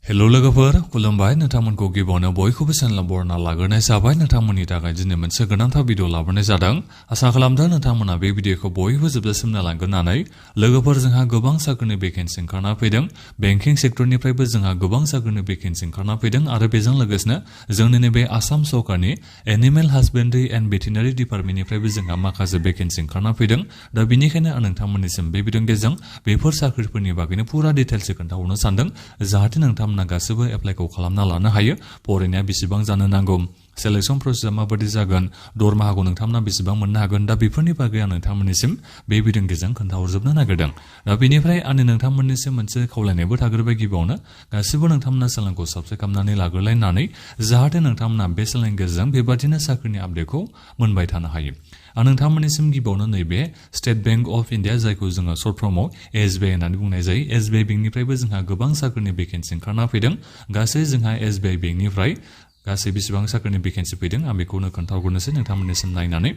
hello लोगोफोर खुलुमबाय नोंथांमोनखौ गिबियावनो बयखौबो चेनेलाव बरायना लाग्रोनाय जाबाय नोंथांमोननि थाखाय दिनै मोनसे गोनांथार भिडिअ लाबोनाय जादों आसा खालामदों नोंथांमोना बे भिडिअखौ बयबो जोबजासिम नायलांगोन होननानै लोगोफोर जोंहा गोबां साख्रिनि भेकेन्सि ओंखारना फैदों बेंकिं सेक्टरनिफ्रायबो जोंहा गोबां साख्रिनि भेकेन्सि ओंखारना फैदों आरो बेजों लोगोसेनो जोंनि नैबे आसाम सरकारनि एनिमेल हासबेन्ड्रि एन्ड भेटेनारि डिपार्टमेन्टनिफ्रायबो जोंहा माखासे भेकेन्सि ओंखारना फैदों दा बेनिखायनो आं नोंथांमोननिसिम बे भिडिअनि गेजेरजों बेफोर साख्रिफोरनि बागैनो पुरा डिटेल्सै खोन्थाहरनो सानदों जाहाथे नोंथांमोना गासैबो एप्लाइखौ खालामना लानो हायो फरायनाया बेसेबां जानो नांगौ सेलेक्शन प्रसेसआ माबायदि जागोन दरमाहाखौ नोंथांमोना बेसेबां मोननो हागोन दा बेफोरनि बागै आं नोंथांमोननिसिम बे भिडिअनि गेजेरजों खोन्थाहरजोबनो नागिरदों दा बेनिफ्राय आं नोंथांमोननिसिम मोनसे खावलायनायबो थाग्रोबाय गिबियावनो गासिबो नोंथांमोना चेनेलखौ साबस्क्राइब खालामनानै लाग्रोलायनानै जाहाथे नोंथांमोना बे चेनेलनि गेजेरजों बेबादिनो साख्रिनि आपडेटखौ मोनबाय थानो हायो आं नोंथांमोननिसिम गिबियावनो नैबे स्टेट बेंक अफ इन्डिया जायखौ जोङो सर्ट फर्मआव एसबिआइ होननानै बुंनाय जायो एसबिआइ बेंकनिफ्रायबो जोंहा गोबां साख्रिनि भेकेन्सि ओंखारना फैदों गासै जोंहा एसबिआइ बेंकनिफ्राय गासै बेसेबां साख्रिनि भेकेन्सि फैदों आं बेखौनो खोन्थाहरनोसै नोंथांमोननिसिम नायनानै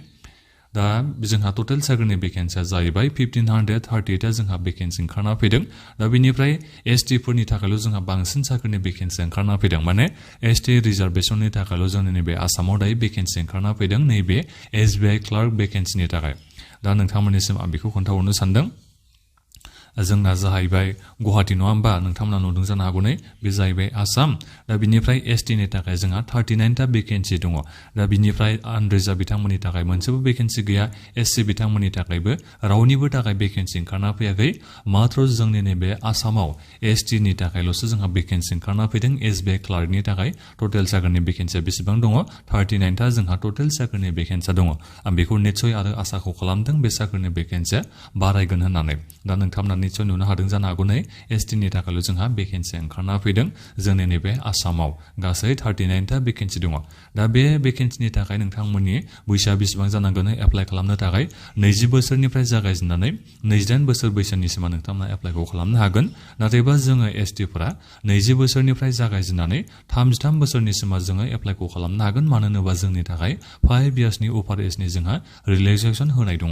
दा जोंहा टटेल साख्रिनि भेकेन्सिया जाहैबाय 1538 जोंहा भेकेन्सि ओंखारना फैदों दा बेनिफ्राय एसटि फोरनि थाखायल' जोंहा बांसिन साख्रिनि भेकेन्सि ओंखारना फैदों माने एसटि रिजार्भेशननि थाखायल' जोंनि नैबे आसामाव दायो भेकेन्सि ओंखारना फैदों नैबे एसबिआइ क्लार्क भेकेन्सिनि थाखाय दा नोंथांमोननिसिम आं बेखौ खोन्थाहरनो सानदों जोंना जाहैबाय गुवाहाटी नङा होमबा नोंथांमोना नुदों जानो हागौ नै बे जाहैबाय आसाम दा बिनिफ्राय एसटिनि थाखाय जोंहा 39टा भेकेन्सि दङ दा बिनिफ्राय आनरिजार्भ बिथांमोननि थाखाय मोनसेबो भेकेन्सि गैया एससि बिथांमोननि थाखायबो रावनिबो थाखाय भेकेन्सि ओंखारना फैयाखै मात्र जोंनि नैबे आसामाव एसटिनि थाखायल'सो जोंहा भेकेन्सि ओंखारना फैदों एसबिआइ क्लार्कनि थाखाय टटेल साख्रिनि भेकेन्सिया बेसेबां दङ 39टा जोंहा टटेल साख्रिनि भेकेन्सिया दङ आं बेखौ निस्सय आरो आसाखौ खालामदों बे साख्रिनि भेकेन्सिया बारायगोन होननानै दा नोंथांमोना निस्सय नुनो हादों जानो हागौ नै एसटिनि थाखायल' जोंहा भेकेन्सि ओंखारना फैदों जोंनि नैबे आसामाव गासै 39टा भेकेन्सि दङ दा बे भेकेन्सिनि थाखाय नोंथांमोननि बैसोआ बेसेबां जानांगोन एप्लाइ खालामनो थाखाय 20 बोसोरनिफ्राय जागायजेननानै 28 बोसोर बैसोनिसिम नोंथांमोना एप्लाइखौ खालामनो हागोन नाथायबा जोङो एसटिफोरा 20 बोसोरनिफ्राय जागायजेननानै 33 बोसोरनिसिम जोङो एप्लाइखौ खालामनो हागोन मानो होनोबा जोंनि थाखाय 5 इयार्सनि अफार एजनि जोंहा रिलेक्सेसन होनाय दङ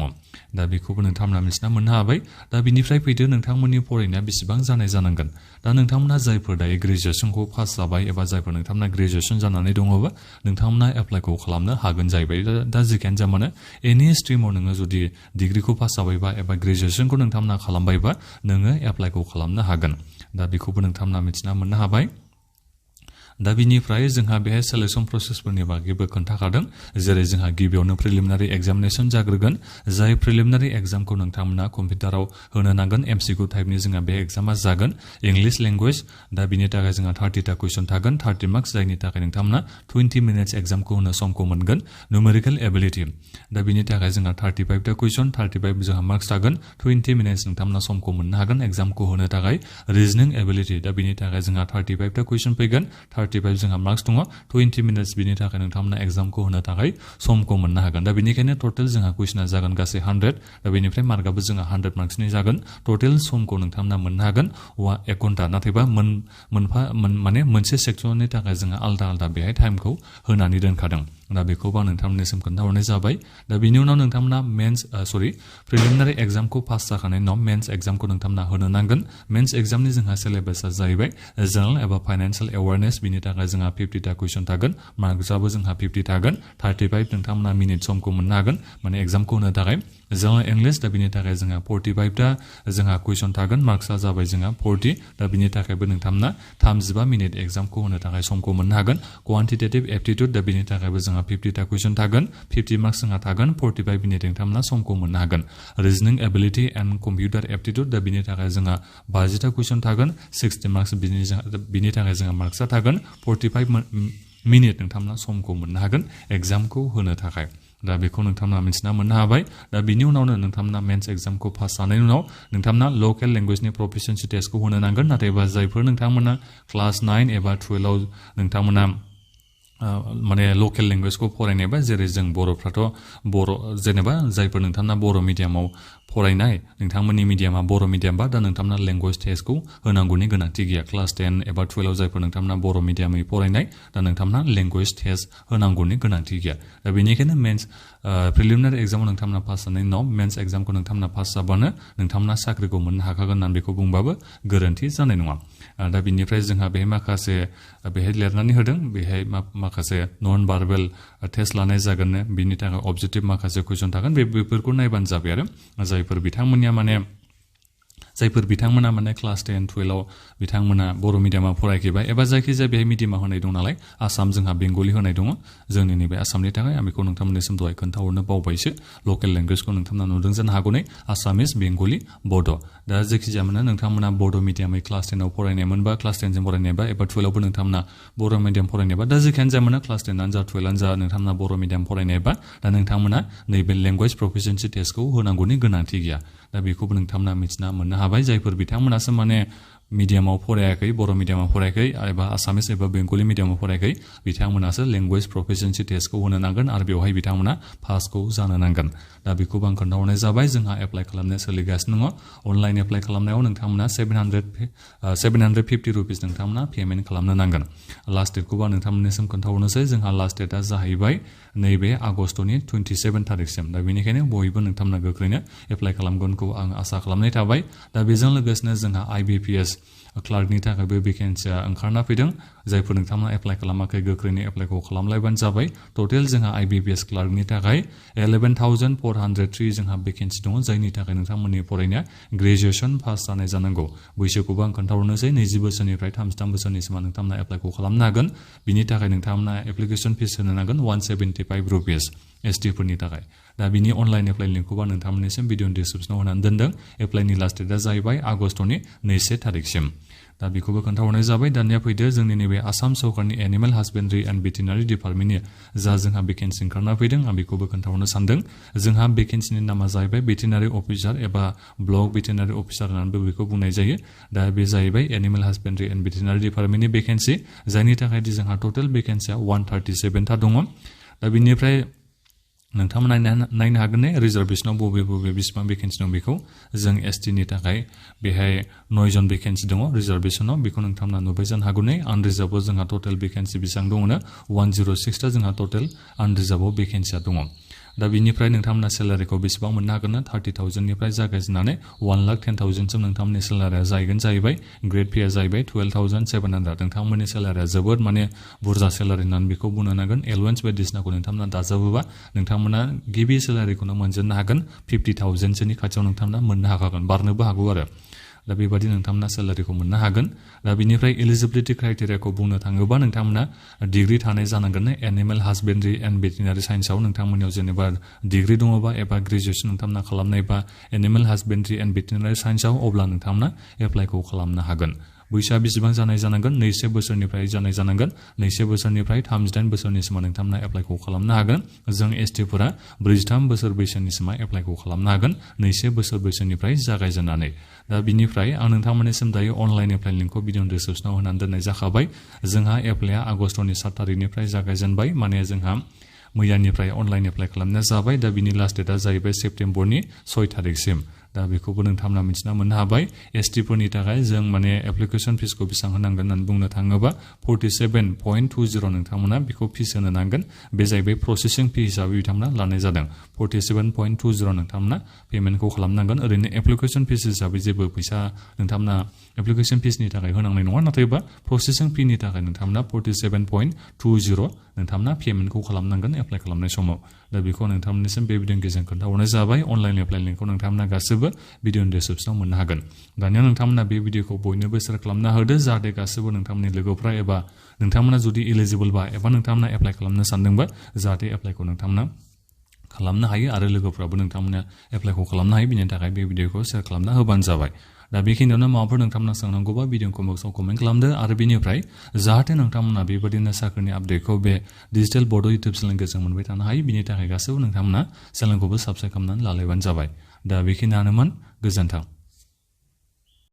दा बेखौबो नोंथांमोना मिथिना मोननो हाबाय दा बिनिफ्राय फैदो नोंथांमोननि फरायनाया बेसेबां जानाय जानांगोन दा नोंथांमोना जायफोर दायो ग्रेजुएसनखौ पास जाबाय एबा जायफोर नोंथांमोना ग्रेजुएसन जानानै दङबा नोंथांमोना एप्लाइखौ खालामनो हागोन जाहैबाय दा जिखियानो जा मानो एनि स्ट्रिमाव नोङो जुदि डिग्रिखौ पास जाबायबा एबा ग्रेजुएसनखौ नोंथांमोना खालामबायबा नोङो एप्लाइखौ खालामनो हागोन दा बेखौबो नोंथांमोना मिथिना मोननो हाबाय दा बिनिफ्राय जोंहा बेहाय सेलेक्शन प्रसेसफोरनि बागैबो खोन्थाखादों जेरै जोंहा गिबियावनो प्रिलिमिनारि एग्जामिनेसन जाग्रोगोन जाय प्रिलिमिनारि एग्जामखौ नोंथांमोना कम्पिउटाराव होनो नांगोन एमसिकिउ टाइपनि जोंहा बे एग्जामा जागोन इंलिश लेंगुवेज दा बिनि थाखाय जोंहा 30टा कुइसन थागोन 30 मार्क्स जायनि थाखाय नोंथांमोना 20 मिनिट्स एग्जामखौ होनो समखौ मोनगोन न्यूमेरिकल एबिलिटि दा बिनि थाखाय जोंहा 35टा कुइसन 35 जोंहा मार्क्स थागोन 20 मिनिट्स नोंथांमोना समखौ मोननो हागोन एग्जामखौ होनो थाखाय रिजनिं एबिलिटि दा बिनि थाखाय जोंहा 35टा कुइसन फैगोन 35 जोंहा मार्क्स दङ 20 मिनिट्स बिनि थाखाय नोंथांमोना एग्जामखौ होनो थाखाय समखौ मोननो हागोन दा बेनिखायनो टटेल जोंहा कुइसना जागोन गासै 100 दा बेनिफ्राय मार्कआबो जोंहा 100 मार्क्सनि जागोन टटेल समखौ नोंथांमोना मोननो हागोन 1 घन्टा नाथायबा माने मोनसे सेक्सननि थाखाय जोंहा आलदा आलदा बेहाय टाइमखौ होनानै दोनखादों दा बेखौबो आं नोंथांमोननिसिम खोन्थाहरनाय जाबाय दा बिनि उनाव नोंथांमोना प्रिलिमिनारि एग्जामखौ पास जाखांनायनि उनाव मेन्स एग्जामखौ नोंथांमोना होनो नांगोन मेन्स एग्जामनि जोंहा सिलेबासा जाहैबाय जेनेरेल एबा फाइनान्सियेल एवारनेस बिनि थाखाय जोंहा 50टा कुइसन थागोन मार्क्सआबो जोंहा 50 थागोन 35 नोंथांमोना मिनिट समखौ मोननो हागोन माने एग्जामखौ होनो थाखाय जेनेरेल इंलिश दा बिनि थाखाय जोंहा 45टा जोंहा कुइसन थागोन मार्क्सआ जाबाय जोंहा 40 दा बिनि थाखायबो नोंथांमोना 35 मिनिट एग्जामखौ होनो थाखाय समखौ मोननो हागोन क्वान्टिटेटिभ एप्टिट्युड दा बिनि थाखायबो जोंहा 50टा कुइसन थागोन 50 मार्क्स जोंहा थागोन 45 मिनिट नोंथांमोना समखौ मोननो हागोन रिजनिं एबिलिटि एन्ड कम्पिउटार एप्टिट्युड दा बिनि थाखाय जोंहा 50टा कुइसन थागोन 60 मार्क्स बिनि थाखाय जोंहा मार्क्सआ थागोन 45 मिनिट नोंथांमोना समखौ मोननो हागोन एग्जामखौ होनो थाखाय दा बेखौ नोंथांमोना मिथिना मोननो हाबाय दा बिनि उनावनो नोंथांमोना मेन्स एग्जामखौ पास जानायनि उनाव नोंथांमोना लकेल लेंगुवेजनि प्रफिसियेन्सि टेस्टखौ होनो नांगोन नाथायबा जायफोर नोंथांमोना क्लास 9 एबा 12 आव नोंथांमोना माने लकेल लेंगुवेजखौ फरायनायबा जेरै जों बर'फ्राथ' बर' जेनेबा जायफोर नोंथांमोना बर' मिडियामाव फरायनाय नोंथांमोननि मिडियामा बर' मिडियामबा दा नोंथांमोना लेंगुवेज टेस्टखौ होनांगौनि गोनांथि गैया क्लास 10 एबा 12 जायफोर नोंथांमोना बर' मिडियामै फरायनाय दा नोंथांमोना लेंगुवेज टेस्ट होनांगौनि गोनांथि गैया दा बेनिखायनो मेन्स प्रिलिमिनारि एग्जामाव नोंथांमोना पास जानायनि उनाव मेन्स एग्जामखौ नोंथांमोना पास जाबानो नोंथांमोना साख्रिखौ मोननो हाखागोन होननानै बेखौ बुंबाबो गोरोन्थि जानाय नङा दा बिनिफ्राय जोंहा बेहाय माखासे बेहाय लिरनानै होदों बेहाय माखासे नन भार्बेल टेस्ट लानाय जागोन बिनि थाखाय अबजेक्टिभ माखासे कुइसन थागोन बेफोरखौ नायबानो जाबाय आरो जायफोर बिथांमोना माने क्लास 10 12 आव बिथांमोना बर' मिडियामाव फरायखैबाय एबा जायखिजाया बेहाय मिडियामाव होनाय दं नालाय आसाम जोंहा बेंगलि होनाय दङ जोंनि नैबे आसामनि थाखाय आं बेखौ नोंथांमोननिसिम दहाय खोन्थाहरनो बावबायसो लकेल लेंगुवेजखौ नोंथांमोना नुदों जानो हागौ नै आसामिस बेंगलि बड' दा जायखिजाया माने नोंथांमोना बड' मिडियामै क्लास 10 आव फरायनायमोनबा क्लास 10 जों फरायनायबा एबा 12 आवबो नोंथांमोना बर' मिडियाम फरायनायबा दा जेखियानो जाया माने क्लास 10 आनो जा 12 आनो जा नोंथांमोना बर' मिडियाम फरायनायबा दा नोंथांमोना नैबे लेंगुवेज प्रफिसियेन्सि टेस्टखौ होनांगौनि गोनांथि गैया दा बेखौबो नोंथांमोना मिथिना मोननो हाबाय जायफोर बिथांमोनासो माने मिडियामाव फरायाखै बर' मिडियामाव फरायाखै एबा आसामिस एबा बेंगलि मिडियामाव फरायाखै बिथांमोनासो लेंगुवेज प्रफिसियेन्सि टेस्टखौ होनो नांगोन आरो बेवहाय बिथांमोना पासखौ जानो नांगोन दा बेखौबो आं खोन्थाहरनाय जाबाय जोंहा एप्लाइ खालामनाया सोलिगासिनो दङ अनलाइन एप्लाइ खालामनायाव नोंथांमोना 750 रुपिस नोंथांमोना पेमेन्ट खालामनो नांगोन लास्ट डेटखौबो आं नोंथांमोननिसिम खोन्थाहरनोसै जोंहा लास्ट डेटआ जाहैबाय नैबे आगस्तनि 27 थारिखसिम दा बेनिखायनो बयबो नोंथांमोना गोख्रैनो एप्लाइ खालामगोनखौ आं आसा खालामनाय थाबाय दा बेजों लोगोसेनो जोंहा IBPS क्लार्कनि थाखायबो भेकेन्सिया ओंखारना फैदों जायफोर नोंथांमोना एप्लाइ खालामाखै गोख्रैनो एप्लाइखौ खालामलायबानो जाबाय टटेल जोंहा IBPS क्लार्कनि थाखाय 11,403 जोंहा भेकेन्सि दङ जायनि थाखाय नोंथांमोननि फरायनाया ग्रेजुएसन पास जानाय जानांगौ बैसोखौबो आं खोन्थाहरनोसै 20 बोसोरनिफ्राय 33 बोसोरनिसिम नोंथांमोना एप्लाइखौ खालामनो हागोन बिनि थाखाय नोंथांमोना एप्लिकेसन फिस होनो नांगोन 175 रुपिस ST फोरनि थाखाय दा बिनि अनलाइन एप्लाइ लिंकखौबो नोंथांमोननिसिम भिडिअ डिसक्रिप्सनाव होनानै दोनदों एप्लाइनि लास्ट डेटआ जाहैबाय आगस्तनि 2 थारिखसिम दा बेखौबो खोन्थाहरनाय जाबाय दानिया फैदो जोंनि नैबे आसाम सरकारनि एनिमेल हासबेन्ड्रि एन्ड भेटेनारि डिपार्टमेन्टनि जा जोंहा भेकेन्सि ओंखारना फैदों आं बेखौबो खोन्थाहरनो सानदों जोंहा भेकेन्सिनि नामा जाहैबाय भेटेनारि अफिसार एबा ब्लक भेटेनारि अफिसार होननानैबो बेखौ बुंनाय जायो दा बे जाहैबाय एनिमेल हासबेन्ड्रि एन्ड भेटेनारि डिपार्टमेन्टनि भेकेन्सि जायनि थाखाय जोंहा टटेल भेकेन्सिया 137 था दङ दा बिनिफ्राय नोंथांमोना नायनो हागोन ने रिजार्भेसनाव बबे बेसेबां भेकेन्सि दं बेखौ जों ST नि थाखाय बेहाय 9 जन भेकेन्सि दङ रिजार्भेसनाव बेखौ नोंथांमोना नुबाय जानो हागौ ने आनरिजार्भआव जोंहा टटेल भेकेन्सि बेसेबां दङनो 106 ता जोंहा टटेल आनरिजार्भआव भेकेन्सिया दङ दा बिनिफ्राय नोंथांमोना सेलारिखौ बेसेबां मोननो हागोन ना 30,000 निफ्राय जागायजेननानै 1,10,000 सिम नोंथांमोननि सेलारिया जाहैबाय ग्रेड पेआ जाहैबाय 12,700 नोंथांमोननि सेलारिया जोबोद माने बुरजा सेलारि होननानै बेखौ बुंनो नांगोन एलवेन्स बायदिसिनाखौ नोंथांमोना दाजाबोबा नोंथांमोना गिबि सेलारिखौनो मोनजेननो हागोन 50,000 सोनि खाथियाव नोंथांमोना मोननो हाखागोन बारनोबो हागौ आरो दा बेबायदि नोंथांमोना सेलारिखौ मोननो हागोन दा बिनिफ्राय एलिजिबिलिटि क्राइटेरियाखौ बुंनो थाङोबा नोंथांमोना डिग्री थानाय जानांगोन एनिमेल हासबेन्ड्रि एन्ड भेटेनारि साइन्सआव नोंथांमोननियाव जेनेबा डिग्री दङबा एबा ग्रेजुएसन नोंथांमोना खालामनायबा एनिमेल हासबेन्ड्रि एन्ड भेटेनारि साइन्सआव अब्ला नोंथांमोना एप्लाइखौ खालामनो हागोन बैसोआ बेसेबां जानाय जानांगोन 2 बोसोरनिफ्राय जानाय जानांगोन 2 बोसोरनिफ्राय 38 बोसोरनिसिम नोंथांमोना एप्लाइखौ खालामनो हागोन जों ST फोरा 43 बोसोर बैसोनिसिम एप्लाइखौ खालामनो हागोन 2 बोसोर बैसोनिफ्राय जागायजेननानै दा बिनिफ्राय आं नोंथांमोननिसिम दायो अनलाइन एप्लाइ लिंकखौ भिडिअ डिसक्रिप्सनाव होनानै दोननाय जाखाबाय जोंहा एप्लाइआ आगस्तनि 7 थारिखनिफ्राय जागायजेनबाय माने जोंहा मैयानिफ्राय अनलाइन एप्लाइ खालामनाया जाबाय दा बिनि लास्ट डेटआ जाहैबाय सेप्तेम्बरनि 6 थारिखसिम दा बेखौबो नोंथांमोना मिथिना मोननो हाबाय ST फोरनि थाखाय जों माने एप्लिकेसन फिसखौ बेसेबां होनांगोन होननानै बुंनो थाङोबा 47.20 नोंथांमोना बेखौ फिस होनो नांगोन बे जाहैबाय प्रसेसिं फी हिसाबै बिथांमोना लानाय जादों 47.20 नोंथांमोना पेमेन्टखौ खालामनांगोन ओरैनो एप्लिकेसन फिस हिसाबै जेबो फैसा नोंथांमोना एप्लिकेसन फिसनि थाखाय होनांनाय नङा नाथायबा प्रसेसिं फीनि थाखाय नोंथांमोना 47.20 नोंथांमोना पेमेन्टखौ खालामनांगोन एप्लाइ खालामनाय समाव दा बेखौ नोंथांमोननिसिम बे भिडिअनि गेजेरजों खोन्थाहरनाय जाबाय अनलाइन एप्लाइ लिंकखौ नोंथांमोना गासैबो भिडिअ डिसक्रिप्सनाव मोननो हागोन दानिया नोंथांमोना बे भिडिअखौ बयनोबो शेयार खालामना होदो जाहाथे गासैबो नोंथांमोननि लोगोफ्रा एबा नोंथांमोना जुदि एलिजिबोलबा एबा नोंथांमोना एप्लाइ खालामनो सानदोंबा जाहाथे एप्लाइखौ नोंथांमोना खालामनो हायो आरो लोगोफ्राबो नोंथांमोना एप्लाइखौ खालामनो हायो बिनि थाखाय बे भिडिअखौ शेयार खालामना होबानो जाबाय दा बेखिनियावनो माबाफोर नोंथांमोना सोंनांगौबा भिडिअखौ बक्सआव कमेन्ट खालामदो आरो बेनिफ्राय जाहाथे नोंथांमोना बेबायदिनो साख्रिनि आपडेटखौ बे डिजिटेल बड' इउटुब चेनेलनि गेजेरजों मोनबाय थानो हायो बिनि थाखाय गासैबो नोंथांमोना चेनेलखौबो साबस्क्राइब खालामनानै लालायबानो जाबाय दा बेखिनियानोमोन गोजोन्थों